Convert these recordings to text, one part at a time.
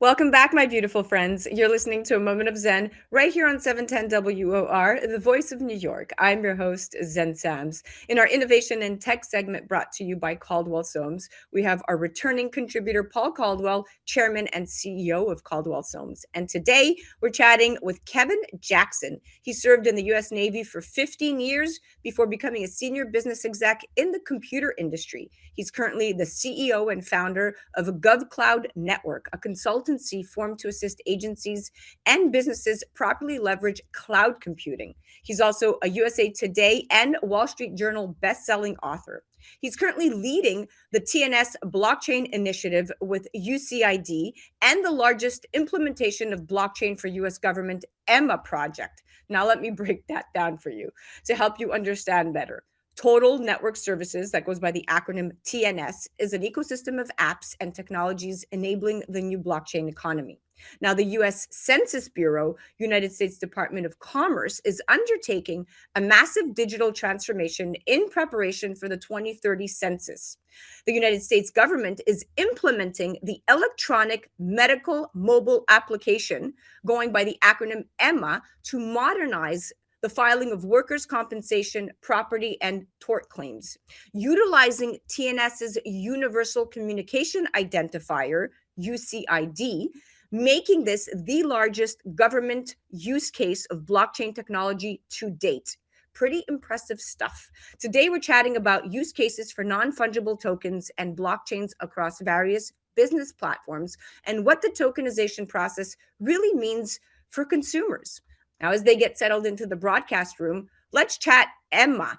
Welcome back, my beautiful friends. You're listening to A Moment of Zen right here on 710 WOR, the voice of New York. I'm your host, Zen Sams. In our innovation and tech segment brought to you by Caldwell Soames, we have our returning contributor, Paul Caldwell, chairman and CEO of Caldwell Soames. And today we're chatting with Kevin Jackson. He served in the US Navy for 15 years before becoming a senior business exec in the computer industry. He's currently the CEO and founder of GovCloud Network, a consultancy formed to assist agencies and businesses properly leverage cloud computing. He's also a USA Today and Wall Street Journal best-selling author. He's currently leading the TNS blockchain initiative with UCID and the largest implementation of blockchain for US government EMMA project. Now, let me break that down for you to help you understand better. Total Network Services, that goes by the acronym TNS, is an ecosystem of apps and technologies enabling the new blockchain economy. Now, the US Census Bureau, United States Department of Commerce, is undertaking a massive digital transformation in preparation for the 2030 census. The United States government is implementing the electronic medical mobile application, going by the acronym EMMA, to modernize the filing of workers' compensation, property, and tort claims. Utilizing TNS's Universal Communication Identifier, UCID, making this the largest government use case of blockchain technology to date. Pretty impressive stuff. Today, we're chatting about use cases for non-fungible tokens and blockchains across various business platforms and what the tokenization process really means for consumers. Now, as they get settled into the broadcast room, let's chat EMMA,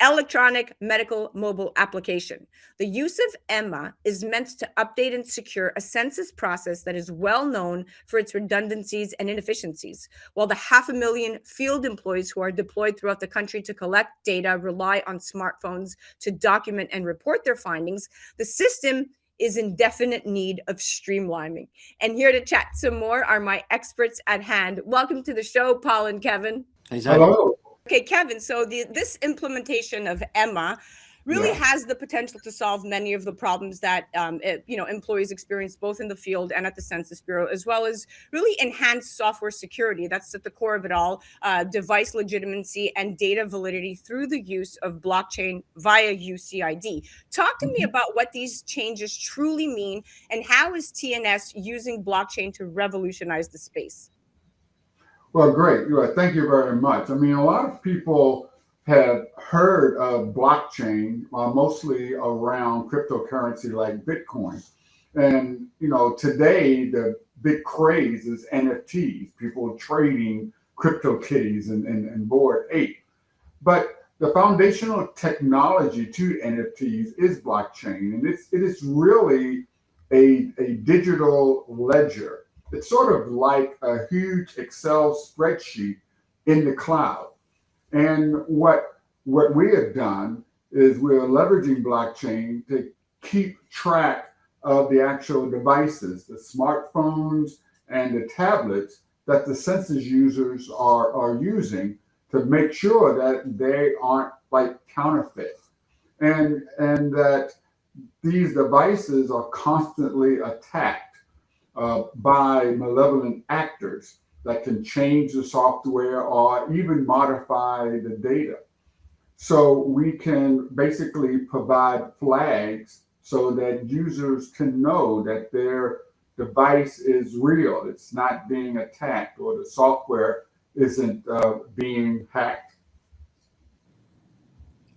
Electronic Medical Mobile Application. The use of EMMA is meant to update and secure a census process that is well known for its redundancies and inefficiencies. While the 500,000 field employees who are deployed throughout the country to collect data rely on smartphones to document and report their findings, the system is in definite need of streamlining. And here to chat some more are my experts at hand. Welcome to the show, Paul and Kevin. Hey, Zen. Hello. Okay, Kevin, so this implementation of Emma really Yeah. has the potential to solve many of the problems that employees experience both in the field and at the Census Bureau, as well as really enhance software security. That's at the core of it all, device legitimacy and data validity through the use of blockchain via UCID. Talk to me Mhm. about what these changes truly mean and how is TNS using blockchain to revolutionize the space? Well, great. Thank you very much. I mean, a lot of people have heard of blockchain, mostly around cryptocurrency like Bitcoin. And, today the big craze is NFTs, people trading crypto kitties and Bored Ape. But the foundational technology to NFTs is blockchain, and it is really a digital ledger. It's sort of like a huge Excel spreadsheet in the cloud. And what we have done is we're leveraging blockchain to keep track of the actual devices, the smartphones and the tablets that the census users are using to make sure that they aren't like counterfeit and that these devices are constantly attacked by malevolent actors that can change the software or even modify the data. So we can basically provide flags so that users can know that their device is real, it's not being attacked, or the software isn't being hacked.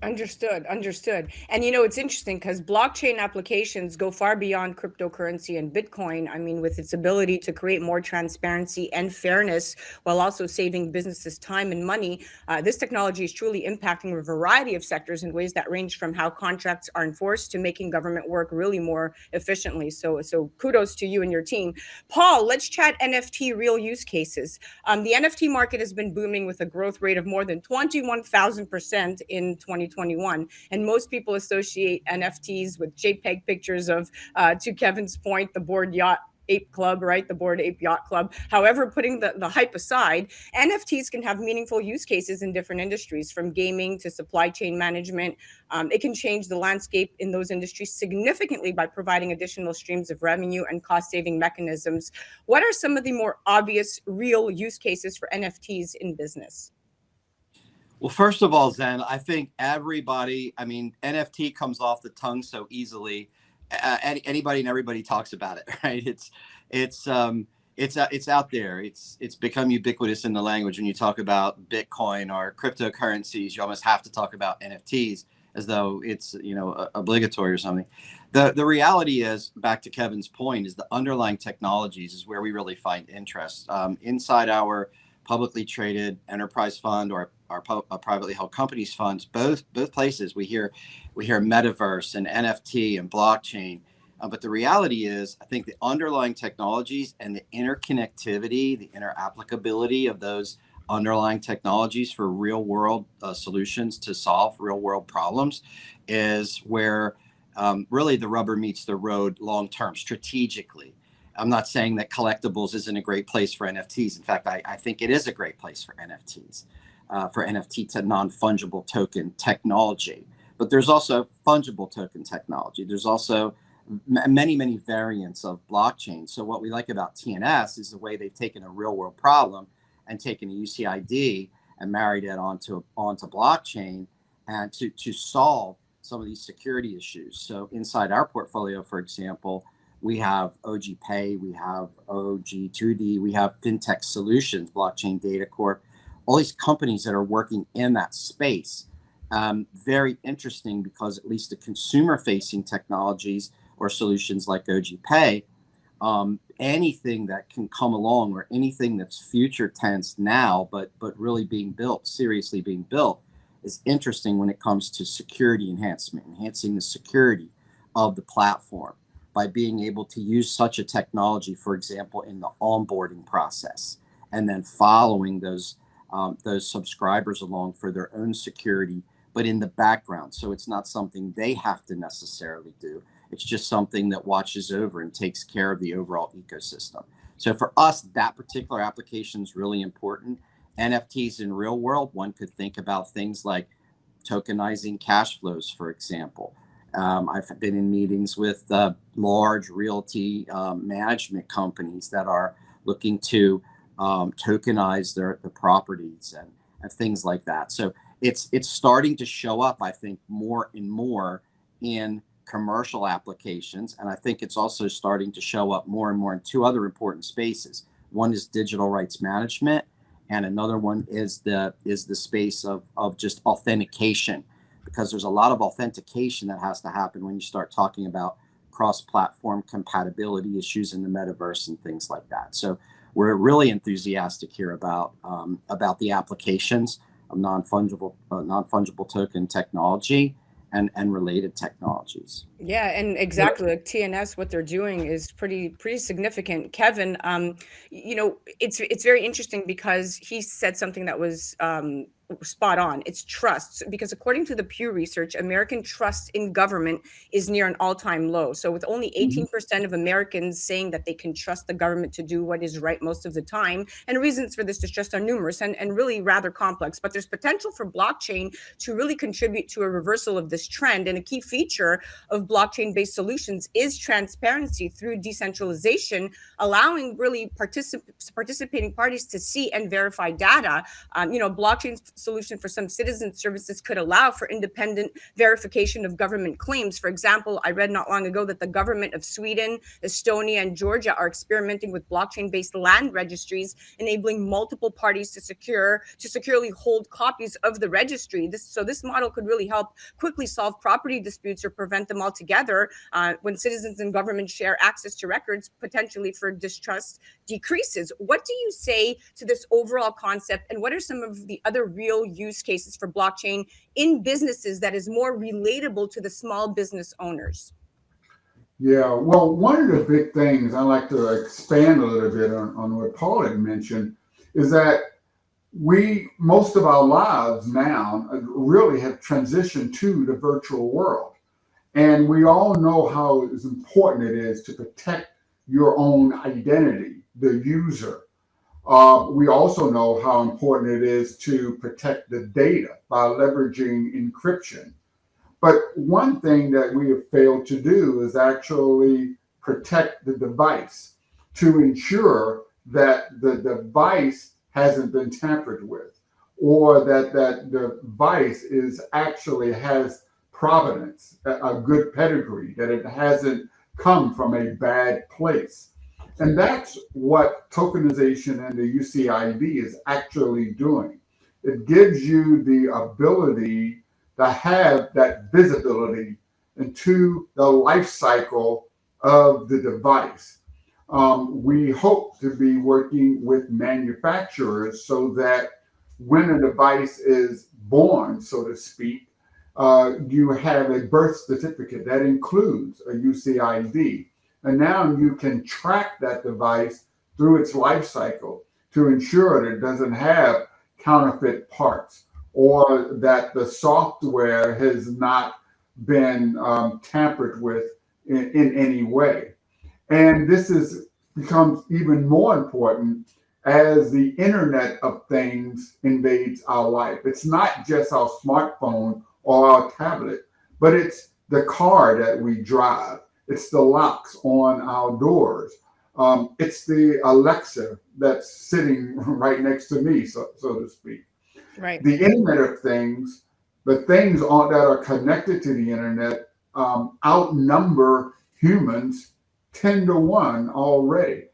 Understood, understood. And it's interesting because blockchain applications go far beyond cryptocurrency and Bitcoin. I mean, with its ability to create more transparency and fairness while also saving businesses time and money, this technology is truly impacting a variety of sectors in ways that range from how contracts are enforced to making government work really more efficiently. So kudos to you and your team. Paul, let's chat NFT real use cases. The NFT market has been booming with a growth rate of more than 21,000% in 2021. And most people associate NFTs with JPEG pictures of, to Kevin's point, the bored yacht Ape Club, right? The Bored Ape Yacht Club. However, putting the hype aside, NFTs can have meaningful use cases in different industries, from gaming to supply chain management. It can change the landscape in those industries significantly by providing additional streams of revenue and cost saving mechanisms. What are some of the more obvious, real use cases for NFTs in business? Well, first of all, Zen, I think everybody, I mean, NFT comes off the tongue so easily. Anybody and everybody talks about it, right? It's it's out there. It's become ubiquitous in the language. When you talk about Bitcoin or cryptocurrencies, you almost have to talk about NFTs as though it's, obligatory or something. The reality is, back to Kevin's point, is the underlying technologies is where we really find interest. Inside our publicly traded enterprise fund or our privately held companies funds, both places we hear metaverse and NFT and blockchain. But the reality is, I think the underlying technologies and the interconnectivity, the interapplicability of those underlying technologies for real world solutions to solve real world problems is where really the rubber meets the road long term strategically. I'm not saying that collectibles isn't a great place for NFTs. In fact, I think it is a great place for NFTs, for NFT to non-fungible token technology. But there's also fungible token technology. There's also many variants of blockchain. So what we like about TNS is the way they've taken a real world problem and taken a UCID and married it onto blockchain and to solve some of these security issues. So inside our portfolio, for example, we have OG Pay, we have OG2D, we have FinTech Solutions, Blockchain Data Corp, all these companies that are working in that space. Very interesting because at least the consumer-facing technologies or solutions like OG Pay, anything that can come along or anything that's future tense now, but really being built, seriously being built, is interesting when it comes to security enhancement, enhancing the security of the platform by being able to use such a technology, for example, in the onboarding process, and then following those subscribers along for their own security, but in the background. So it's not something they have to necessarily do. It's just something that watches over and takes care of the overall ecosystem. So for us, that particular application is really important. NFTs in real world, one could think about things like tokenizing cash flows, for example. I've been in meetings with large realty management companies that are looking to tokenize the properties and things like that. So it's starting to show up, I think, more and more in commercial applications, and I think it's also starting to show up more and more in two other important spaces. One is digital rights management, and another one is the space of just authentication, because there's a lot of authentication that has to happen when you start talking about cross-platform compatibility issues in the metaverse and things like that. So we're really enthusiastic here about the applications of non-fungible token technology and related technologies. Yeah, and exactly, like TNS, what they're doing is pretty significant. Kevin, it's very interesting because he said something that was spot on. It's trust, because according to the Pew Research, American trust in government is near an all-time low. So with only Mhm. 18% of Americans saying that they can trust the government to do what is right most of the time, and reasons for this distrust are numerous and really rather complex. But there's potential for blockchain to really contribute to a reversal of this trend. And a key feature of blockchain-based solutions is transparency through decentralization, allowing really participating parties to see and verify data. Blockchain solution for some citizen services could allow for independent verification of government claims. For example, I read not long ago that the government of Sweden, Estonia, and Georgia are experimenting with blockchain-based land registries, enabling multiple parties to securely hold copies of the registry. This model could really help quickly solve property disputes or prevent them altogether. When citizens and government share access to records, potentially for distrust decreases. What do you say to this overall concept, and what are some of the other real use cases for blockchain in businesses that is more relatable to the small business owners? Yeah, well, one of the big things I like to expand a little bit on what Paul had mentioned is that most of our lives now really have transitioned to the virtual world. And we all know how important it is to protect your own identity, the user. We also know how important it is to protect the data by leveraging encryption. But one thing that we have failed to do is actually protect the device to ensure that the device hasn't been tampered with, or that that device is actually has provenance, a good pedigree, that it hasn't come from a bad place. And that's what tokenization and the UCID is actually doing. It gives you the ability to have that visibility into the life cycle of the device. We hope to be working with manufacturers so that when a device is born, so to speak, you have a birth certificate that includes a UCID. And now you can track that device through its life cycle to ensure that it doesn't have counterfeit parts, or that the software has not been tampered with in any way. And this is becomes even more important as the Internet of Things invades our life. It's not just our smartphone or our tablet, but it's the car that we drive. It's the locks on our doors. It's the Alexa that's sitting right next to me, so to speak. Right. The Internet of Things, the things that are connected to the Internet, outnumber humans 10 to 1 already.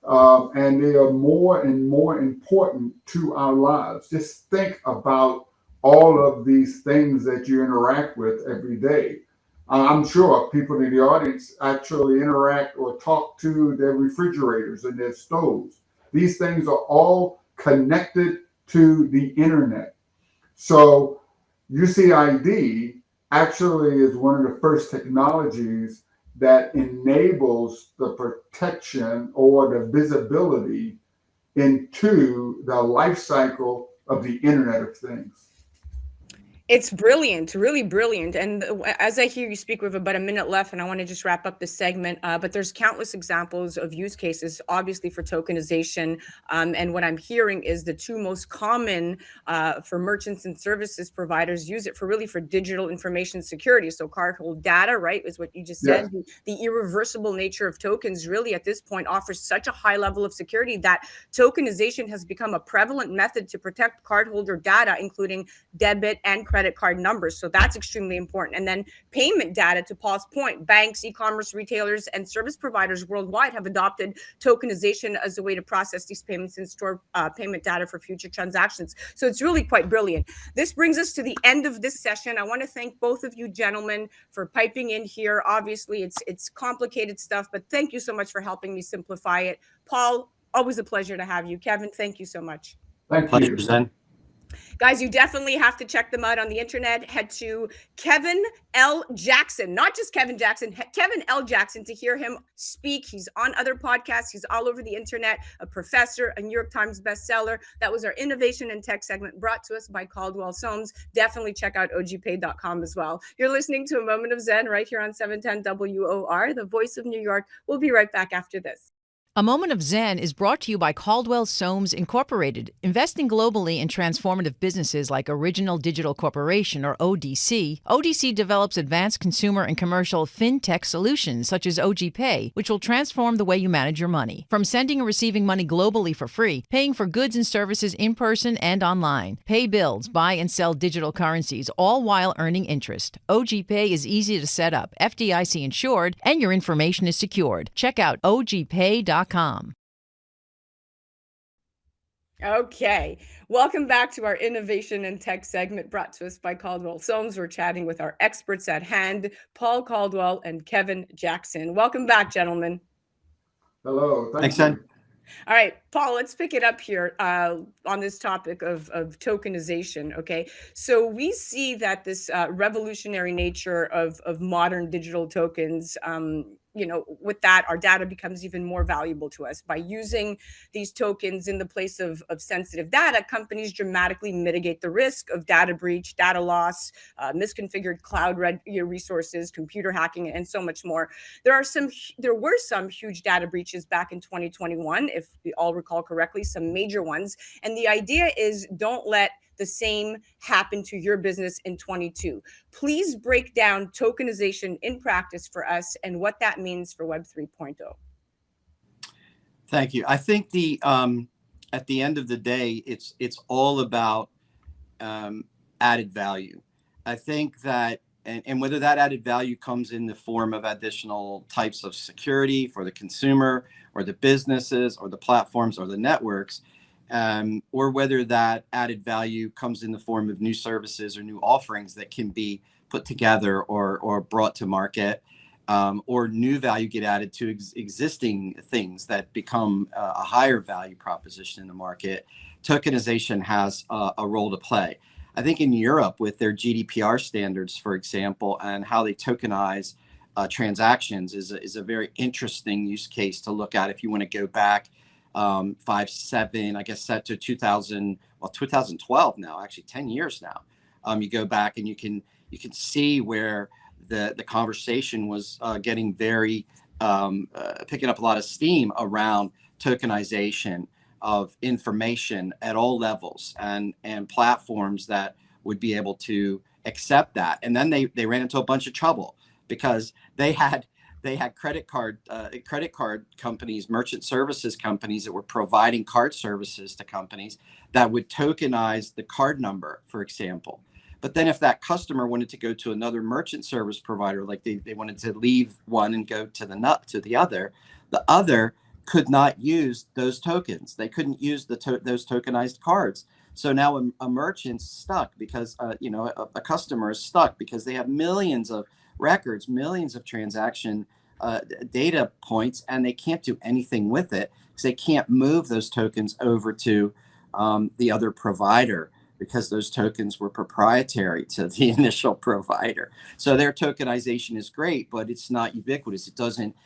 And they are more and more important to our lives. Just think about all of these things that you interact with every day. I'm sure people in the audience actually interact or talk to their refrigerators and their stoves. These things are all connected to the internet. So UCID actually is one of the first technologies that enables the protection or the visibility into the life cycle of the Internet of Things. It's brilliant, really brilliant. And as I hear you speak, we have about a minute left, and I want to just wrap up this segment. But there's countless examples of use cases, obviously, for tokenization. And what I'm hearing is the two most common for merchants and services providers use it for really for digital information security. So cardholder data, right, is what you just said. Yes. The irreversible nature of tokens really at this point offers such a high level of security that tokenization has become a prevalent method to protect cardholder data, including debit and credit card numbers. So that's extremely important. And then payment data, to Paul's point, banks, e-commerce retailers, and service providers worldwide have adopted tokenization as a way to process these payments and store payment data for future transactions. So it's really quite brilliant. This brings us to the end of this session. I want to thank both of you gentlemen for piping in here. Obviously, it's complicated stuff, but thank you so much for helping me simplify it. Paul, always a pleasure to have you. Kevin, thank you so much. Thank Pleasure, you. Zen. Guys, you definitely have to check them out on the internet. Head to Kevin L. Jackson, not just Kevin Jackson, Kevin L. Jackson, to hear him speak. He's on other podcasts. He's all over the internet, a professor, a New York Times bestseller. That was our innovation and tech segment brought to us by Caldwell Soames. Definitely check out ogpay.com as well. You're listening to A Moment of Zen right here on 710 WOR, the voice of New York. We'll be right back after this. A Moment of Zen is brought to you by Caldwell Soames Incorporated, investing globally in transformative businesses like Original Digital Corporation, or ODC. ODC develops advanced consumer and commercial fintech solutions such as OGPay, which will transform the way you manage your money. From sending and receiving money globally for free, paying for goods and services in person and online, pay bills, buy and sell digital currencies, all while earning interest. OGPay is easy to set up, FDIC insured, and your information is secured. Check out ogpay.com. Okay, welcome back to our innovation and tech segment brought to us by Caldwell Soames. We're chatting with our experts at hand, Paul Caldwell and Kevin Jackson. Welcome back, gentlemen. Hello. Thanks, you. Zen. All right, Paul, let's pick it up here on this topic of tokenization. Okay, so we see that this revolutionary nature of modern digital tokens with that, our data becomes even more valuable to us. By using these tokens in the place of sensitive data, companies dramatically mitigate the risk of data breach, data loss, misconfigured cloud resources, computer hacking, and so much more. There were some huge data breaches back in 2021, if we all recall correctly, some major ones. And the idea is, don't let the same happen to your business in 22. Please break down tokenization in practice for us and what that means for Web 3.0. Thank you. I think at the end of the day, it's all about added value. I think that, and whether that added value comes in the form of additional types of security for the consumer or the businesses or the platforms or the networks, or whether that added value comes in the form of new services or new offerings that can be put together or brought to market, or new value get added to existing things that become a higher value proposition in the market, tokenization has a role to play. I think in Europe, with their GDPR standards, for example, and how they tokenize transactions is a very interesting use case to look at if you want to go back 5, 7, I guess set to 2012 now, actually 10 years now. You go back and you can see where the conversation was getting very picking up a lot of steam around tokenization of information at all levels, and platforms that would be able to accept that. And then they ran into a bunch of trouble because they had credit card companies, merchant services companies that were providing card services to companies that would tokenize the card number, for example. But then if that customer wanted to go to another merchant service provider, like they wanted to leave one and go to the other could not use those tokens. They couldn't use those tokenized cards. So now a merchant's stuck because a customer is stuck because they have millions of records, millions of transaction data points, and they can't do anything with it because they can't move those tokens over to the other provider, because those tokens were proprietary to the initial provider. So their tokenization is great, but it's not ubiquitous. It doesn't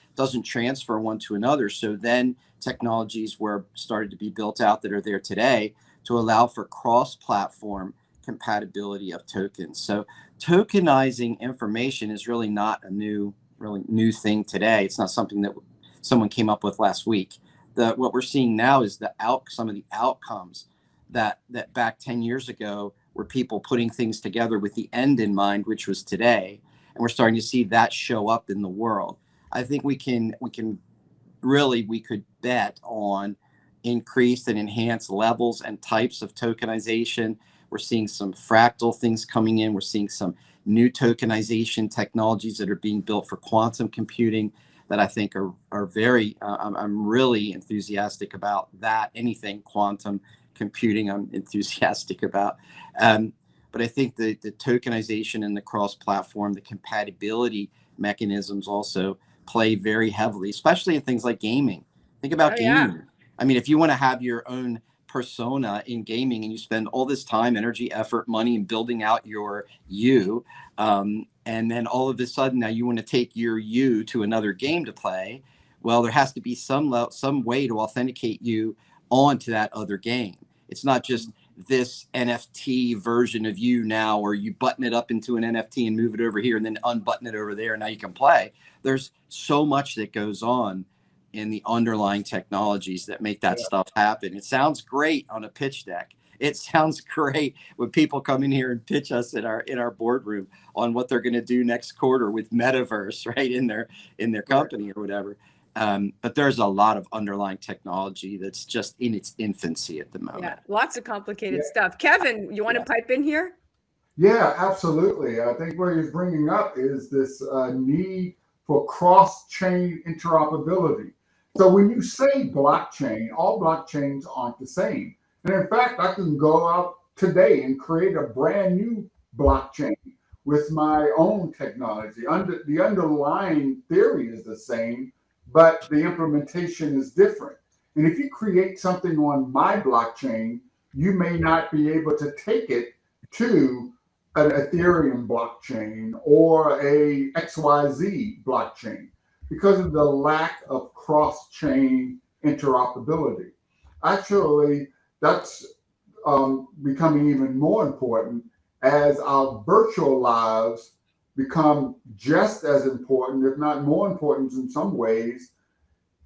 transfer one to another. So then technologies were started to be built out that are there today to allow for cross-platform compatibility of tokens. So tokenizing information is really not a new thing today. It's not something that someone came up with last week. What we're seeing now is some of the outcomes that back 10 years ago were people putting things together with the end in mind, which was today. And we're starting to see that show up in the world. I think we could bet on increased and enhanced levels and types of tokenization. We're seeing some fractal things coming in. We're seeing some new tokenization technologies that are being built for quantum computing that I think are very, I'm really enthusiastic about that. Anything quantum computing I'm enthusiastic about. But I think the tokenization and the cross-platform, the compatibility mechanisms also play very heavily, especially in things like gaming. Think about gaming. Yeah. I mean, if you want to have your own persona in gaming and you spend all this time, energy, effort, money in building out your you, and then all of a sudden now you want to take your you to another game to play, well, there has to be some way to authenticate you onto that other game. It's not just this NFT version of you now, or you button it up into an NFT and move it over here and then unbutton it over there and now you can play. There's so much that goes on in the underlying technologies that make that stuff happen. It sounds great on a pitch deck. It sounds great when people come in here and pitch us in our boardroom on what they're going to do next quarter with metaverse, right, in their company or whatever. But there's a lot of underlying technology that's just in its infancy at the moment. Yeah, lots of complicated stuff. Kevin, you want to pipe in here? Yeah, absolutely. I think what he's bringing up is this need for cross-chain interoperability. So when you say blockchain, all blockchains aren't the same. And in fact, I can go out today and create a brand new blockchain with my own technology. The underlying theory is the same, but the implementation is different. And if you create something on my blockchain, you may not be able to take it to an Ethereum blockchain or a XYZ blockchain. because of the lack of cross-chain interoperability. Actually, that's becoming even more important as our virtual lives become just as important, if not more important in some ways,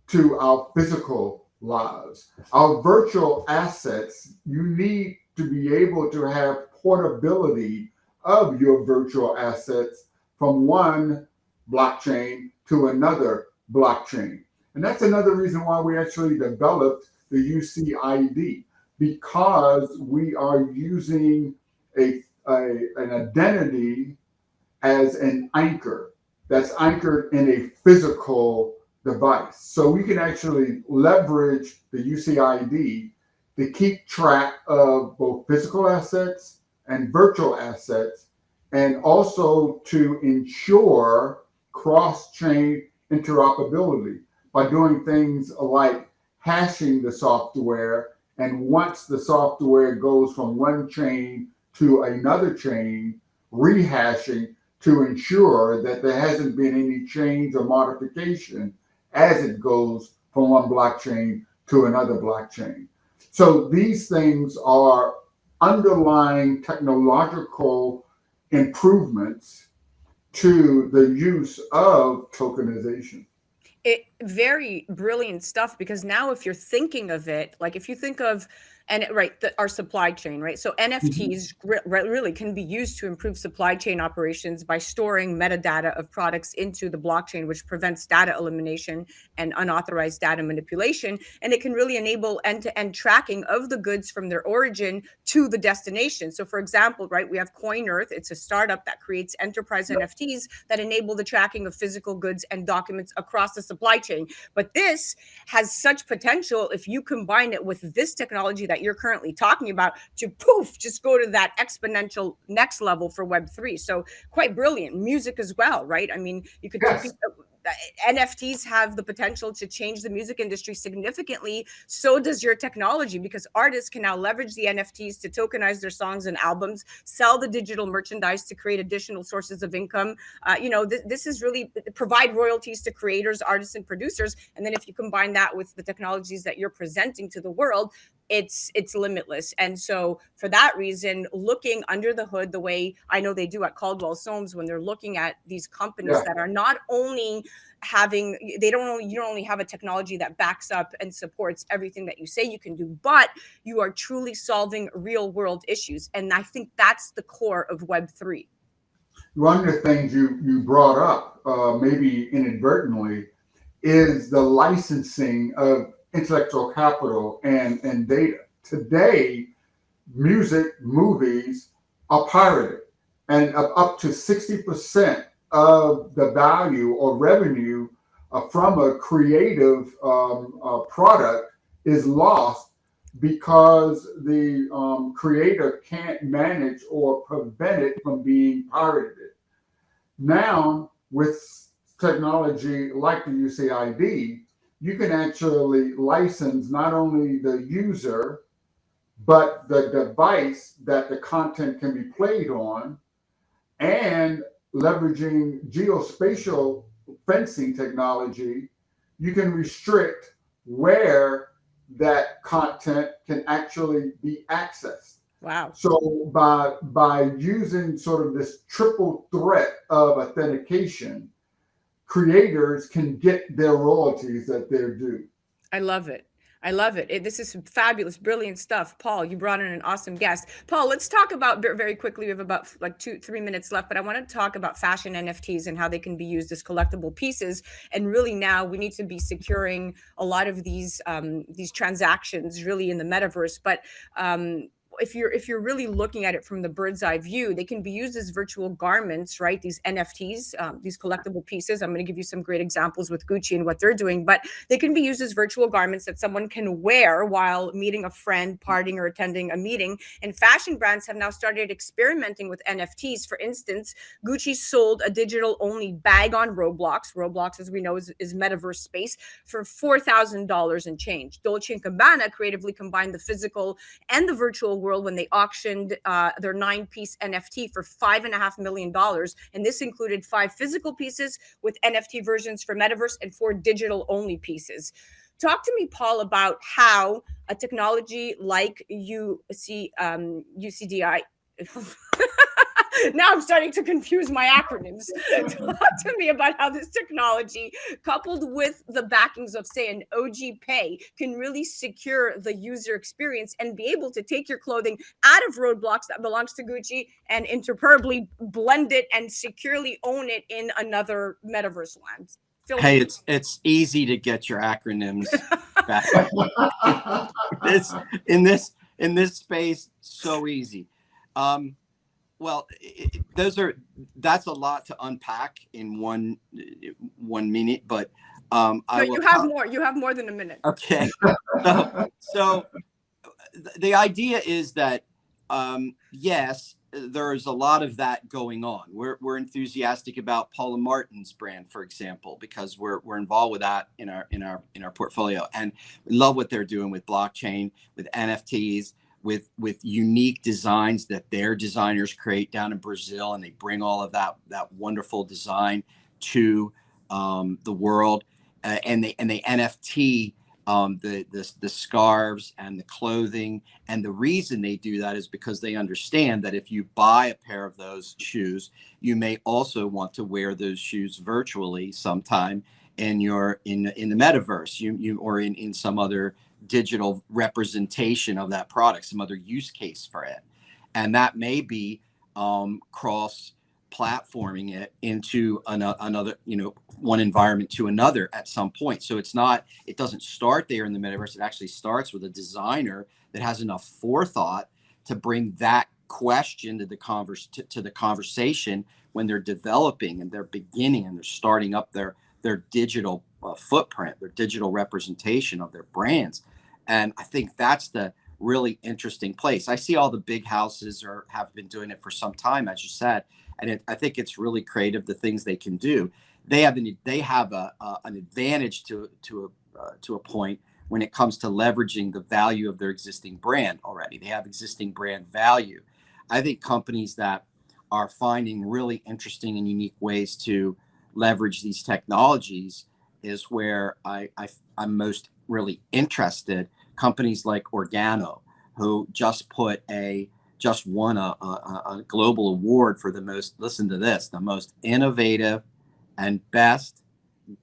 to our physical lives. Our virtual assets, you need to be able to have portability of your virtual assets from one blockchain to another blockchain. And that's another reason why we actually developed the UCID, because we are using an identity as an anchor that's anchored in a physical device. So we can actually leverage the UCID to keep track of both physical assets and virtual assets, and also to ensure cross-chain interoperability by doing things like hashing the software. And once the software goes from one chain to another chain, rehashing to ensure that there hasn't been any change or modification as it goes from one blockchain to another blockchain. So these things are underlying technological improvements to the use of tokenization. Very brilliant stuff, because now if you're thinking of it, like if you think of, and right, our supply chain, right? So NFTs really can be used to improve supply chain operations by storing metadata of products into the blockchain, which prevents data elimination and unauthorized data manipulation. And it can really enable end-to-end tracking of the goods from their origin to the destination. So for example, right, we have Coin Earth. It's a startup that creates enterprise NFTs that enable the tracking of physical goods and documents across the supply chain. But this has such potential if you combine it with this technology that you're currently talking about to poof, just go to that exponential next level for Web3. So quite brilliant. Music as well, right? I mean, you could Yes. NFTs have the potential to change the music industry significantly. So does your technology, because artists can now leverage the NFTs to tokenize their songs and albums, sell the digital merchandise to create additional sources of income. This is really provide royalties to creators, artists, and producers. And then if you combine that with the technologies that you're presenting to the world, it's limitless. And so for that reason, looking under the hood the way I know they do at Caldwell Soames, when they're looking at these companies Yeah. that are not only having, you don't only have a technology that backs up and supports everything that you say you can do, but you are truly solving real world issues. And I think that's the core of Web3. One of the things you brought up, maybe inadvertently, is the licensing of intellectual capital and data. Today, music, movies are pirated, and up to 60% of the value or revenue from a creative product is lost because the creator can't manage or prevent it from being pirated. Now, with technology like the UCID, you can actually license not only the user, but the device that the content can be played on, and leveraging geospatial fencing technology, you can restrict where that content can actually be accessed. Wow. So by using sort of this triple threat of authentication, creators can get their royalties that they're due. I love it. I love it. This is some fabulous, brilliant stuff. Paul, you brought in an awesome guest. Paul, let's talk about very quickly. We have about like 2-3 minutes left, but I want to talk about fashion NFTs and how they can be used as collectible pieces. And really now we need to be securing a lot of these transactions really in the metaverse. But if you're really looking at it from the bird's eye view, they can be used as virtual garments, right? These NFTs, these collectible pieces. I'm going to give you some great examples with Gucci and what they're doing, but they can be used as virtual garments that someone can wear while meeting a friend, partying, or attending a meeting. And fashion brands have now started experimenting with NFTs. For instance, Gucci sold a digital-only bag on Roblox. Roblox, as we know, is metaverse space for $4,000 and change. Dolce & Gabbana creatively combined the physical and the virtual world world when they auctioned their 9-piece NFT for $5.5 million. And this included 5 physical pieces with NFT versions for metaverse and 4 digital only pieces. Talk to me, Paul, about how a technology like UCDI. Now I'm starting to confuse my acronyms. Talk to me about how this technology, coupled with the backings of, say, an OG Pay, can really secure the user experience and be able to take your clothing out of roadblocks that belongs to Gucci and interoperably blend it and securely own it in another metaverse land. Hey, it's easy to get your acronyms back. It's in this space, so easy. Well, that's a lot to unpack in one minute, but you have more than a minute. Okay. So the idea is that yes, there's a lot of that going on. We're enthusiastic about Paula Martin's brand, for example, because we're involved with that in our portfolio, and we love what they're doing with blockchain, with NFTs, with unique designs that their designers create down in Brazil, and they bring all of that wonderful design to the world, and they NFT the scarves and the clothing. And the reason they do that is because they understand that if you buy a pair of those shoes, you may also want to wear those shoes virtually sometime in the metaverse, or in some other digital representation of that product, some other use case for it. And that may be cross platforming it into another, one environment to another at some point. So it doesn't start there in the metaverse. It actually starts with a designer that has enough forethought to bring that question to the conversation when they're developing and they're beginning and they're starting up their digital footprint, their digital representation of their brands. And I think that's the really interesting place. I see all the big houses have been doing it for some time, as you said, and I think it's really creative, the things they can do. They have an advantage to a point when it comes to leveraging the value of their existing brand already. They have existing brand value. I think companies that are finding really interesting and unique ways to leverage these technologies is where I'm most really interested. Companies like Organo, who just won a global award for the most innovative and best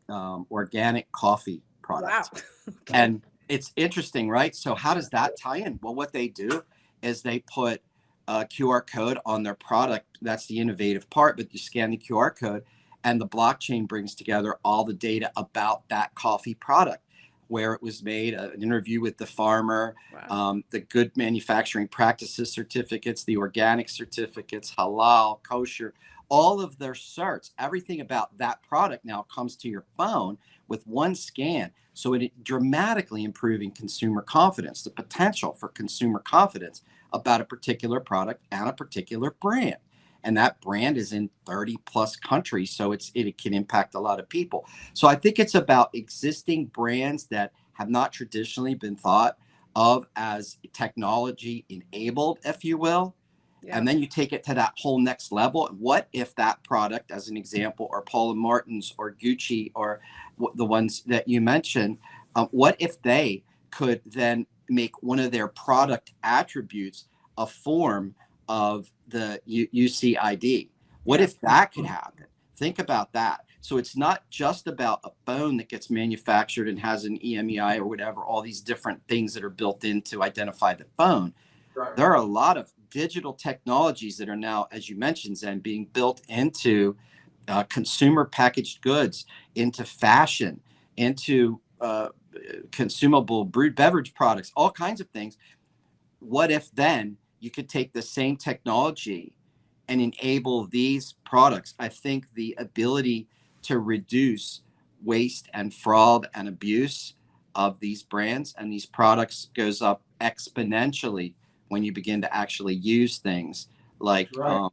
organic coffee product. Wow. Okay. And it's interesting, right? So how does that tie in? Well, what they do is they put a QR code on their product. That's the innovative part, but you scan the QR code and the blockchain brings together all the data about that coffee product, where it was made, an interview with the farmer, Wow. the good manufacturing practices certificates, the organic certificates, halal, kosher, all of their certs, everything about that product now comes to your phone with one scan. So it dramatically improving consumer confidence, the potential for consumer confidence about a particular product and a particular brand. And that brand is in 30 plus countries, so it can impact a lot of people. So I think it's about existing brands that have not traditionally been thought of as technology enabled, if you will. Yeah. And then you take it to that whole next level. What if that product, as an example, or Paula Martin's or Gucci or the ones that you mentioned, what if they could then make one of their product attributes a form of the UCID? What if that could happen? Think about that. So it's not just about a phone that gets manufactured and has an EMEI or whatever, all these different things that are built in to identify the phone. Right. There are a lot of digital technologies that are now, as you mentioned, Zen, being built into consumer packaged goods, into fashion, into consumable brewed beverage products, all kinds of things. What if then you could take the same technology and enable these products? I think the ability to reduce waste and fraud and abuse of these brands and these products goes up exponentially when you begin to actually use things like Right.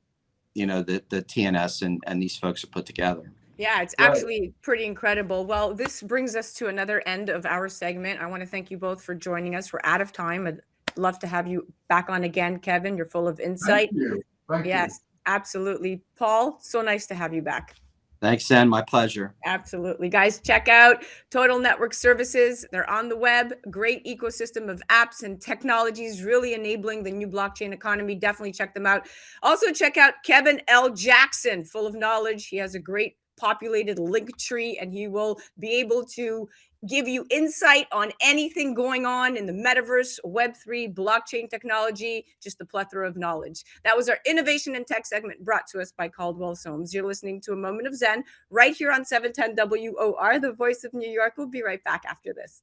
the TNS and these folks are put together. Yeah, it's Right. actually pretty incredible. Well, this brings us to another end of our segment. I want to thank you both for joining us. We're out of time. love to have you back on again, Kevin. You're full of insight. Thank you. Thank you. Yes, absolutely. Paul, so nice to have you back. Thanks, Zen. My pleasure. Absolutely. Guys, check out Total Network Services. They're on the web. Great ecosystem of apps and technologies really enabling the new blockchain economy. Definitely check them out. Also, check out Kevin L. Jackson, full of knowledge. He has a great populated link tree, and he will be able to give you insight on anything going on in the metaverse, Web3, blockchain technology, just a plethora of knowledge. That was our innovation and tech segment brought to us by Caldwell Soames. You're listening to A Moment of Zen right here on 710 WOR, the voice of New York. We'll be right back after this.